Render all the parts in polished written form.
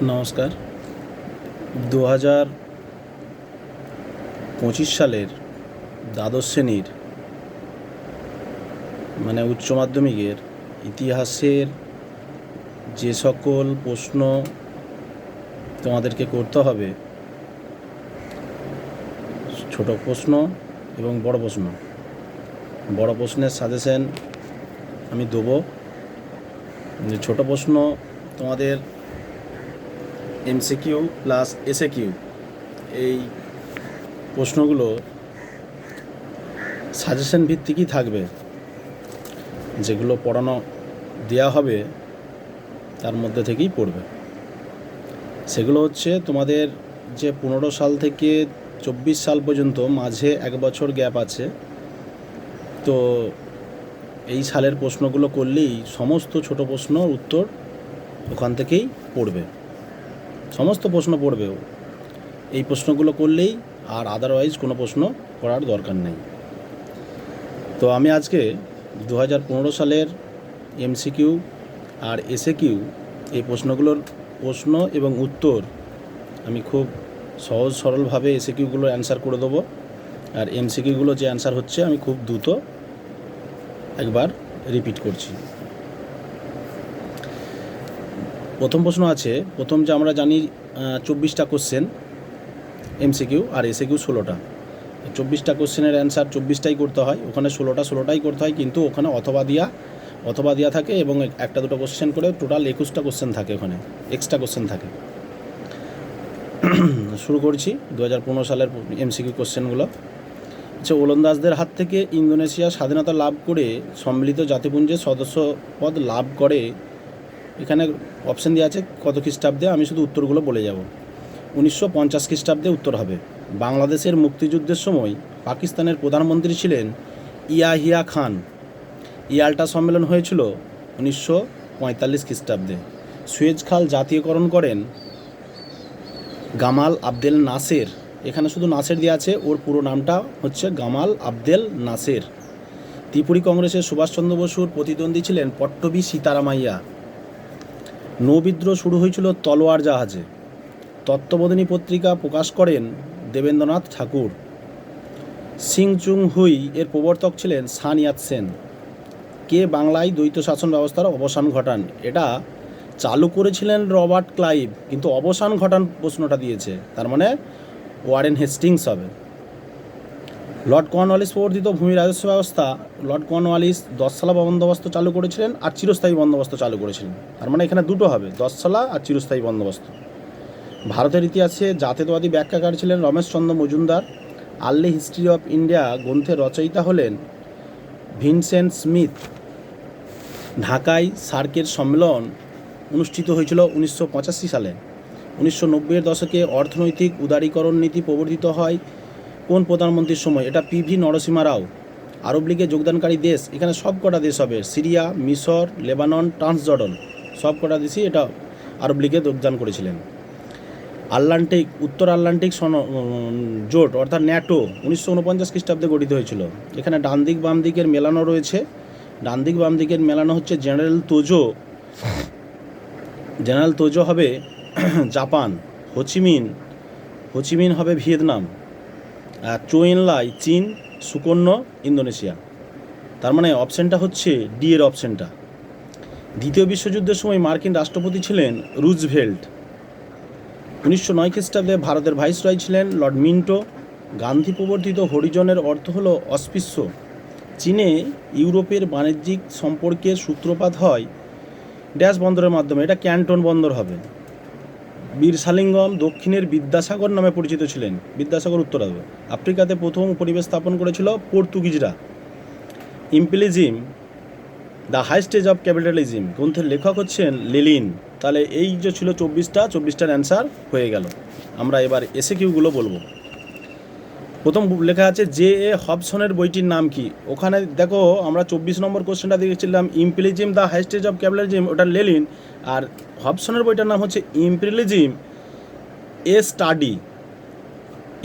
নমস্কার। 2025 সালের দ্বাদশ শ্রেণীর উচ্চ মাধ্যমিকের ইতিহাসের যে সকল প্রশ্ন তোমাদেরকে করতে হবে, ছোট প্রশ্ন এবং বড় প্রশ্ন। বড় প্রশ্নের সাজেশন আমি দেবো। ছোট প্রশ্ন তোমাদের এমসিকিউ প্লাস এসএকিউ, এই প্রশ্নগুলো সাজেশন ভিত্তিকই থাকবে। যেগুলো পড়ানো দেওয়া হবে তার মধ্যে থেকেই পড়বে। সেগুলো হচ্ছে তোমাদের যে 15 সাল থেকে 24 সাল পর্যন্ত মাঝে 1 বছর গ্যাপ আছে, তো এই সালের প্রশ্নগুলো করলেই সমস্ত ছোট প্রশ্ন উত্তর ওখান থেকেই পড়বে। সমস্ত প্রশ্ন পড়বে এই প্রশ্নগুলো করলেই, আর আদারওয়াইজ কোনো প্রশ্ন করার দরকার নেই। তো আমি আজকে 2015 সালের এমসিকিউ আর এসএকিউ এই প্রশ্নগুলোর প্রশ্ন এবং উত্তর আমি খুব সহজ সরলভাবে এসএকিউগুলো অ্যান্সার করে দেবো, আর এমসিকিউগুলো যে অ্যান্সার হচ্ছে আমি খুব দ্রুত একবার রিপিট করছি। প্রথম প্রশ্ন আছে, প্রথম যে আমরা জানি 24টা কোশ্চেন এমসিকিউ আর এসএকিউ 16টা। 24টা কোশ্চেনের অ্যান্সার 24টাই করতে হয়, ওখানে 16টাই করতে হয়, কিন্তু ওখানে অথবা দিয়া থাকে এবং একটা দুটো কোশ্চেন করে টোটাল 21টা কোশ্চেন থাকে, ওখানে এক্সট্রা কোশ্চেন থাকে। শুরু করছি 2015 সালের এমসিকিউ কোশ্চেনগুলো। আচ্ছা, ওলন্দাজদের হাত থেকে ইন্দোনেশিয়া স্বাধীনতা লাভ করে সম্মিলিত জাতিপুঞ্জের সদস্য পদ লাভ করে। এখানে অপশান দেওয়া আছে কত খ্রিস্টাব্দে, আমি শুধু উত্তরগুলো বলে যাব। 1950 খ্রিস্টাব্দে উত্তর হবে। বাংলাদেশের মুক্তিযুদ্ধের সময় পাকিস্তানের প্রধানমন্ত্রী ছিলেন ইয়াহিয়া খান। ইয়াল্টা সম্মেলন হয়েছিল 1945 খ্রিস্টাব্দে। সুয়েজ খাল জাতীয়করণ করেন গামাল আবদেল নাসের। এখানে শুধু নাসের দেওয়া আছে, ওর পুরো নামটা হচ্ছে গামাল আবদেল নাসের। ত্রিপুরী কংগ্রেসের সুভাষচন্দ্র বসুর প্রতিদ্বন্দ্বী ছিলেন পট্টবী সীতারামাইয়া। নৌবিদ্রোহ শুরু হয়েছিল তলোয়ার জাহাজে। তত্ত্ববোধিনী পত্রিকা প্রকাশ করেন দেবেন্দ্রনাথ ঠাকুর। সিং চুং হুই এর প্রবর্তক ছিলেন সান ইয়াত সেন। কে বাংলায় দ্বৈত শাসন ব্যবস্থার অবসান ঘটান? এটা চালু করেছিলেন রবার্ট ক্লাইভ, কিন্তু অবসান ঘটান প্রশ্নটা দিয়েছে, তার মানে ওয়ারেন হেস্টিংস হবে। লর্ড কর্নওয়ালিস প্রবর্তিত ভূমি রাজস্ব ব্যবস্থা, লর্ড কর্নওয়ালিস 10 সালা বন্দোবস্ত চালু করেছিলেন আর চিরস্থায়ী বন্দোবস্ত চালু করেছিলেন, তার মানে এখানে দুটো হবে, 10 সালা আর চিরস্থায়ী বন্দোবস্ত। ভারতের ইতিহাসে জাতীয়তাবাদী ব্যাখ্যাকার ছিলেন Rameshchandra Majumdar. Early history of India গ্রন্থের রচয়িতা হলেন ভিনসেন্ট স্মিথ। ঢাকায় সার্কের সম্মেলন অনুষ্ঠিত হয়েছিল 1985 সালে। 1990-এর দশকে অর্থনৈতিক উদারীকরণ নীতি প্রবর্তিত হয় কোন প্রধানমন্ত্রীর সময়? এটা পিভি নরসিমা রাও। আরব লীগে যোগদানকারী দেশ, এখানে সব কটা দেশ হবে, সিরিয়া, মিশর, লেবানন, ট্রান্সজর্ডন, সব কটা দেশই এটা আরব লীগে যোগদান করেছিলেন। উত্তর আটলান্টিক জোট অর্থাৎ ন্যাটো 1949 খ্রিস্টাব্দে গঠিত হয়েছিল। এখানে ডান দিক বাম দিকের মেলানো রয়েছে। ডান দিক বাম দিকের মেলানো হচ্ছে জেনারেল তোজো হবে জাপান, হোচিমিন হবে ভিয়েতনাম, আর চৌ এনলাই চীন, সুকর্ণ ইন্দোনেশিয়া। তার মানে অপশানটা হচ্ছে ডি এর অপশানটা। দ্বিতীয় বিশ্বযুদ্ধের সময় মার্কিন রাষ্ট্রপতি ছিলেন রুজভেল্ট। 1909 খ্রিস্টাব্দে ভারতের ভাইসরয় ছিলেন লর্ড মিন্টো। গান্ধী প্রবর্তিত হরিজনের অর্থ হল অস্পৃশ্য। চীনে ইউরোপের বাণিজ্যিক সম্পর্কের সূত্রপাত হয় ড্যাশ বন্দরের মাধ্যমে, এটা ক্যান্টন বন্দর হবে। বীরসালিঙ্গম দক্ষিণের বিদ্যাসাগর নামে পরিচিত ছিলেন। বিদ্যাসাগর উত্তর হবে। আফ্রিকাতে প্রথম উপনিবেশ স্থাপন করেছিল পর্তুগিজরা। Imperialism the high stage of capitalism গ্রন্থের লেখক হচ্ছেন লেনিন। তাহলে এই যে ছিল 24টার অ্যান্সার হয়ে গেল। আমরা এবার এসএকিউগুলো বলবো। প্রথম লেখা আছে জে এ হবসনের বইটির নাম কি? ওখানে দেখো আমরা 24 নম্বর কোশ্চেনটা দেখেছিলাম imperialism the high stage of capitalism, ওটা লেনিন। আর হবসনের বইটার নাম হচ্ছে imperialism a study.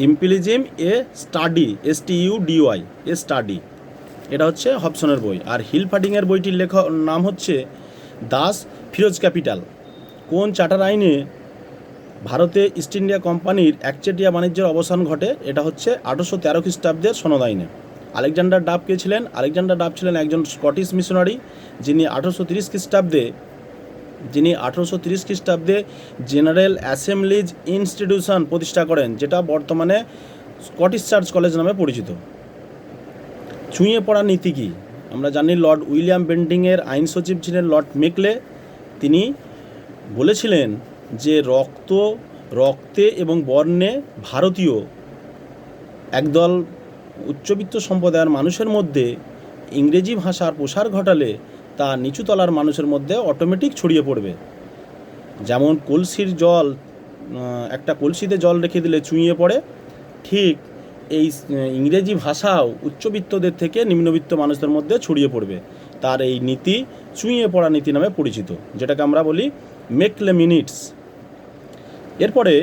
Imperialism a study, STUDY, a study, এটা হচ্ছে হবসনের বই। আর হিলফার্ডিংয়ের বইটির নাম হচ্ছে দাস ফিরোজ ক্যাপিটাল। কোন চার্টার আইনে ভারতে ইস্ট ইন্ডিয়া কোম্পানির একচেটিয়া বাণিজ্যের অবসান ঘটে, এটা হচ্ছে 1813 খ্রিস্টাব্দের সনদ আইনে। আলেকজান্ডার ডাব কে ছিলেন? আলেকজান্ডার ডাব ছিলেন একজন স্কটিশ মিশনারি, যিনি 1830 খ্রিস্টাব্দে জেনারেল অ্যাসেম্বলিজ ইনস্টিটিউশন প্রতিষ্ঠা করেন, যেটা বর্তমানে স্কটিশ চার্চ কলেজ নামে পরিচিত। চুঁইয়ে পড়া নীতি কী? আমরা জানি লর্ড উইলিয়াম বেন্টিংয়ের আইন সচিব ছিলেন লর্ড মেকলে। তিনি বলেছিলেন যে রক্তে এবং বর্ণে ভারতীয় একদল উচ্চবিত্ত সম্প্রদায়ের মানুষের মধ্যে ইংরেজি ভাষার প্রসার ঘটালে তা নিচুতলার মানুষের মধ্যে অটোমেটিক ছড়িয়ে পড়বে। যেমন কলসির জল, একটা কলসিতে জল রেখে দিলে চুঁইয়ে পড়ে, ঠিক এই ইংরেজি ভাষাও উচ্চবিত্তদের থেকে নিম্নবিত্ত মানুষদের মধ্যে ছড়িয়ে পড়বে। তার এই নীতি চুঁইয়ে পড়া নীতি নামে পরিচিত, যেটাকে আমরা বলি মেকলে মিনিটস। এরপরে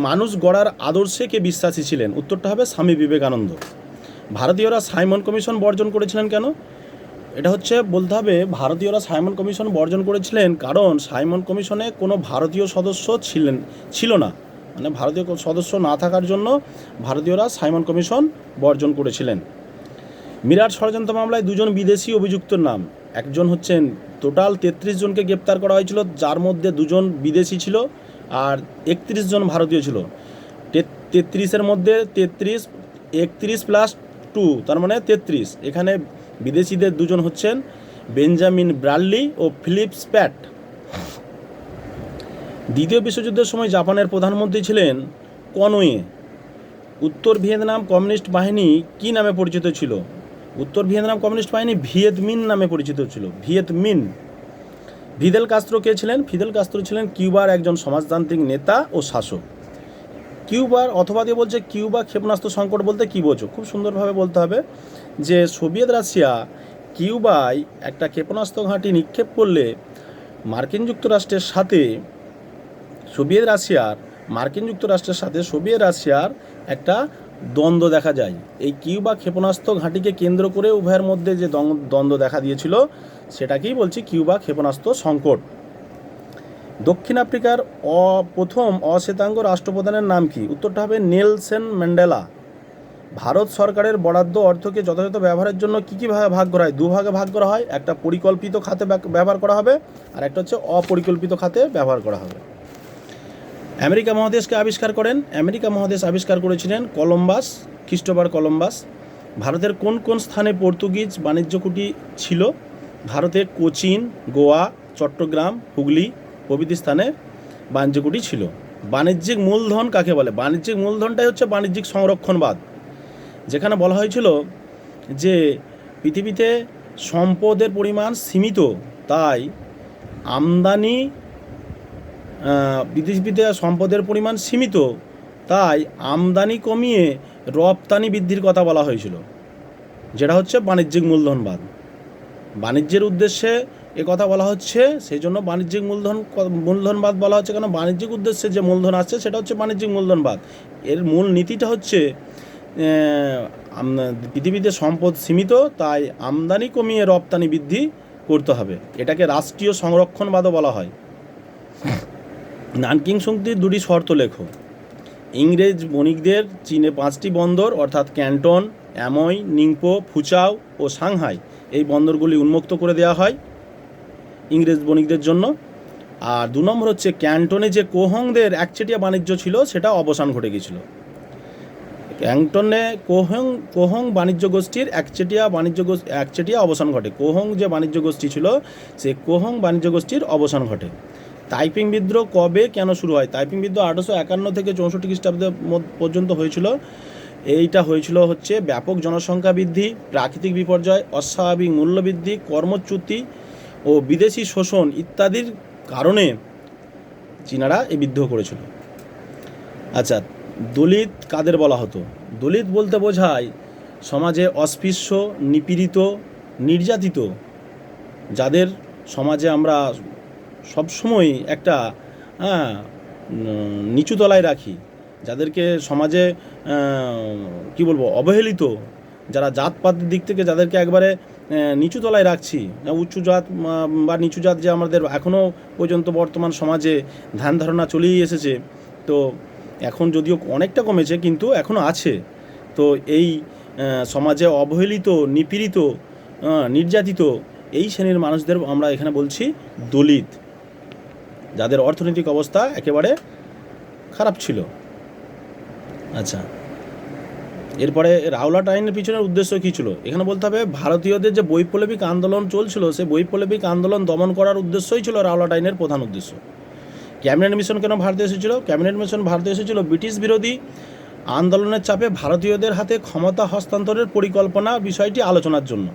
মানুষ গড়ার আদর্শে কে বিশ্বাসী ছিলেন? উত্তরটা হবে স্বামী বিবেকানন্দ। ভারতীয়রা সাইমন কমিশন বর্জন করেছিলেন কেন? এটা হচ্ছে বলতে হবে ভারতীয়রা সাইমন কমিশন বর্জন করেছিলেন কারণ সাইমন কমিশনে কোনো ভারতীয় সদস্য ছিল না, মানে ভারতীয় সদস্য না থাকার জন্য ভারতীয়রা সাইমন কমিশন বর্জন করেছিলেন। মিরাট ষড়যন্ত্র মামলায় দুজন বিদেশি অভিযুক্তর নাম। একজন হচ্ছেন, টোটাল 33 জনকে গ্রেপ্তার করা হয়েছিল, যার মধ্যে দুজন বিদেশি ছিল আর 31 জন ভারতীয় ছিল। 33-এর মধ্যে 31 প্লাস 2 তার মানে 33। এখানে বিদেশিদের দুজন হচ্ছেন বেঞ্জামিন ব্রাডলি ও ফিলিপ স্প্যাট। দ্বিতীয় বিশ্বযুদ্ধের সময় জাপানের প্রধানমন্ত্রী ছিলেন কনওয়ে। উত্তর ভিয়েতনাম কমিউনিস্ট বাহিনী কী নামে পরিচিত ছিল? উত্তর ভিয়েতনাম কমিউনিস্ট বাহিনী ভিয়েতমিন নামে পরিচিত ছিল, ভিয়েতমিন। ফিদেল কাস্ত্রো কে ছিলেন? ফিদেল কাস্ত্রো ছিলেন কিউবার একজন সমাজতান্ত্রিক নেতা ও শাসক। কিউবার অথবা দিয়ে বলছে কিউবা ক্ষেপণাস্ত্র সংকট বলতে কী বোঝো? খুব সুন্দরভাবে বলতে হবে যে সোভিয়েত রাশিয়া কিউবায় একটা ক্ষেপণাস্ত্র ঘাঁটি নিক্ষেপ করলে মার্কিন যুক্তরাষ্ট্রের সাথে সোভিয়েত রাশিয়ার একটা দ্বন্দ্ব দেখা যায়। এই কিউবা ক্ষেপণাস্ত্র ঘাঁটিকে কেন্দ্র করে উভয়ের মধ্যে যে দ্বন্দ্ব দেখা দিয়েছিল সেটাকেই বলছি কিউবা ক্ষেপণাস্ত্র সংকট। দক্ষিণ আফ্রিকার প্রথম অশ্বেতাঙ্গ রাষ্ট্রপ্রধানের নাম কি? উত্তরটা হবে নেলসন ম্যান্ডেলা। ভারত সরকারের বরাদ্দ অর্থকে যথাযথ ব্যবহারের জন্য কী কীভাবে ভাগ করা হয়? দুভাগে ভাগ করা হয়, একটা পরিকল্পিত খাতে ব্যবহার করা হবে আর একটা হচ্ছে অপরিকল্পিত খাতে ব্যবহার করা হবে। আমেরিকা মহাদেশকে আবিষ্কার করেন? আমেরিকা মহাদেশ আবিষ্কার করেছিলেন ক্রিস্টোফার কলম্বাস। ভারতের কোন কোন স্থানে পর্তুগিজ বাণিজ্য কুটি ছিল? ভারতে কোচিন, গোয়া, চট্টগ্রাম, হুগলি প্রভৃতি স্থানে বাণিজ্য কুটি ছিল। বাণিজ্যিক মূলধন কাকে বলে? বাণিজ্যিক মূলধনটাই হচ্ছে বাণিজ্যিক সংরক্ষণবাদ, যেখানে বলা হয়েছিল যে পৃথিবীতে সম্পদের পরিমাণ সীমিত, তাই পৃথিবীতে সম্পদের পরিমাণ সীমিত, তাই আমদানি কমিয়ে রপ্তানি বৃদ্ধির কথা বলা হয়েছিল, যেটা হচ্ছে বাণিজ্যিক মূলধনবাদ। বাণিজ্যের উদ্দেশ্যে এ কথা বলা হচ্ছে, সেই জন্য বাণিজ্যিক মূলধনবাদ বলা হচ্ছে, কারণ বাণিজ্যিক উদ্দেশ্যে যে মূলধন আসছে সেটা হচ্ছে বাণিজ্যিক মূলধনবাদ। এর মূল নীতিটা হচ্ছে পৃথিবীতে সম্পদ সীমিত, তাই আমদানি কমিয়ে রপ্তানি বৃদ্ধি করতে হবে। এটাকে রাষ্ট্রীয় সংরক্ষণবাদও বলা হয়। নানকিং চুক্তির দুটি শর্ত লেখো। ইংরেজ বণিকদের চীনে 5টি বন্দর অর্থাৎ ক্যান্টন, অ্যামোই, নিংপো, ফুচাও ও সাংহাই এই বন্দরগুলি উন্মুক্ত করে দেওয়া হয় ইংরেজ বণিকদের জন্য। আর 2 নম্বর হচ্ছে ক্যান্টনে যে কোহংদের একচেটিয়া বাণিজ্য ছিল সেটা অবসান ঘটে গিয়েছিল। ক্যান্টনে কোহং বাণিজ্য গোষ্ঠীর একচেটিয়া অবসান ঘটে। কোহং যে বাণিজ্য গোষ্ঠী ছিল সে কোহং বাণিজ্য গোষ্ঠীর অবসান ঘটে। তাইপিং বিদ্রোহ কবে কেন শুরু হয়? তাইপিং বিদ্রোহ 1851 থেকে 64 খ্রিস্টাব্দের পর্যন্ত হয়েছিল। এইটা হয়েছিল হচ্ছে ব্যাপক জনসংখ্যা বৃদ্ধি, প্রাকৃতিক বিপর্যয়, অস্বাভাবিক মূল্যবৃদ্ধি, কর্মচ্যুতি ও বিদেশি শোষণ ইত্যাদির কারণে চীনারা এই বিদ্রোহ করেছিল। আচ্ছা, দলিত কাদের বলা হতো? দলিত বলতে বোঝায় সমাজে অস্পৃশ্য, নিপীড়িত, নির্যাতিত, যাদের সমাজে আমরা সবসময় একটা নিচু তলায় রাখি, যাদেরকে সমাজে অবহেলিত, যারা জাতপাতের দিক থেকে যাদেরকে একবারে নিচু তলায় রাখছি, উচ্চ জাত বা নিচু জাত যে আমাদের এখনও পর্যন্ত বর্তমান সমাজে ধ্যান ধারণা চলেই এসেছে, তো এখন যদিও অনেকটা কমেছে কিন্তু এখনও আছে। তো এই সমাজে অবহেলিত, নিপীড়িত, নির্যাতিত এই শ্রেণীর মানুষদের আমরা এখানে বলছি দলিত, যাদের অর্থনৈতিক অবস্থা একেবারে খারাপ ছিল। আচ্ছা, এরপরে রাওলাট আইনের পিছনের উদ্দেশ্য কী ছিল এখানে বলতে হবে। ভারতীয়দের যে বৈপ্লবিক আন্দোলন চলছিল, সেই বৈপ্লবিক আন্দোলন দমন করার উদ্দেশ্যই ছিল রাওলাট আইনের প্রধান উদ্দেশ্য। ক্যাবিনেট মিশন কেন ভারতে এসেছিল? ক্যাবিনেট মিশন ভারতে এসেছিল ব্রিটিশ বিরোধী আন্দোলনের চাপে ভারতীয়দের হাতে ক্ষমতা হস্তান্তরের পরিকল্পনা বিষয়টি আলোচনার জন্য।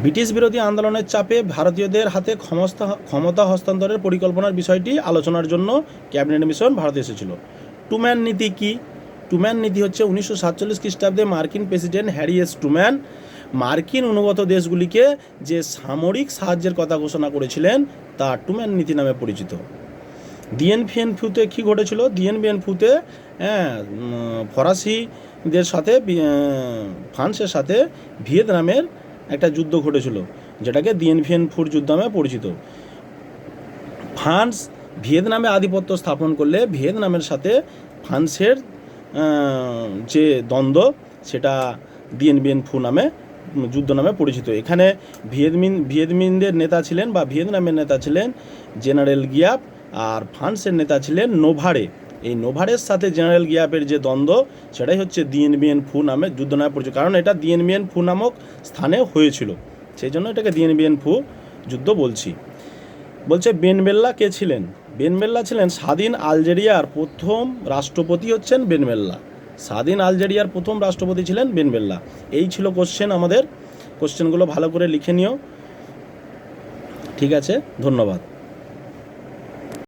ব্রিটিশ বিরোধী আন্দোলনের চাপে ভারতীয়দের হাতে ক্ষমতা হস্তান্তরের পরিকল্পনার বিষয়টি আলোচনার জন্য ক্যাবিনেট মিশন ভারতে এসেছিল। ট্রুম্যান নীতি কি? ট্রুম্যান নীতি হচ্ছে 1947 খ্রিস্টাব্দে মার্কিন প্রেসিডেন্ট হ্যারি এস ট্রুম্যান মার্কিন অনুগত দেশগুলিকে যে সামরিক সাহায্যের কথা ঘোষণা করেছিলেন তা ট্রুম্যান নীতি নামে পরিচিত। ডিএন ভিয়েন ফুতে কী ঘটেছিল? ডিএন ভিয়েন ফুতে ফরাসিদের সাথে ফ্রান্সের সাথে ভিয়েতনামের একটা যুদ্ধ ঘটেছিল, যেটাকে ডিএন ভিয়েন ফুর যুদ্ধ নামে পরিচিত। ফ্রান্স ভিয়েতনামে আধিপত্য স্থাপন করলে ভিয়েতনামের সাথে ফ্রান্সের যে দ্বন্দ্ব সেটা ডিএন ভিয়েন ফু নামে যুদ্ধ নামে পরিচিত। এখানে ভিয়েতমিনদের নেতা ছিলেন বা ভিয়েতনামের নেতা ছিলেন জেনারেল গিয়াপ, আর ফ্রান্সের নেতা ছিলেন নোভারে। এই নোভারের সাথে জেনারেল গিয়াপের যে দ্বন্দ্ব সেটাই হচ্ছে ডিএন ভিয়েন ফু নামে যুদ্ধ নামে পরিচিত, কারণ এটা ডিএন ভিয়েন ফু নামক স্থানে হয়েছিল, সেই জন্য এটাকে ডিএন ভিয়েন ফু যুদ্ধ বলছি। বলছে বেন বেল্লা কে ছিলেন? বেন বেল্লা ছিলেন স্বাধীন আলজেরিয়ার প্রথম রাষ্ট্রপতি, হচ্ছেন বেন বেল্লা। স্বাধীন আলজেরিয়ার প্রথম রাষ্ট্রপতি ছিলেন বেন বেল্লা। এই ছিল কোশ্চেন আমাদের। কোশ্চেনগুলো ভালো করে লিখে নিও। ঠিক আছে, ধন্যবাদ।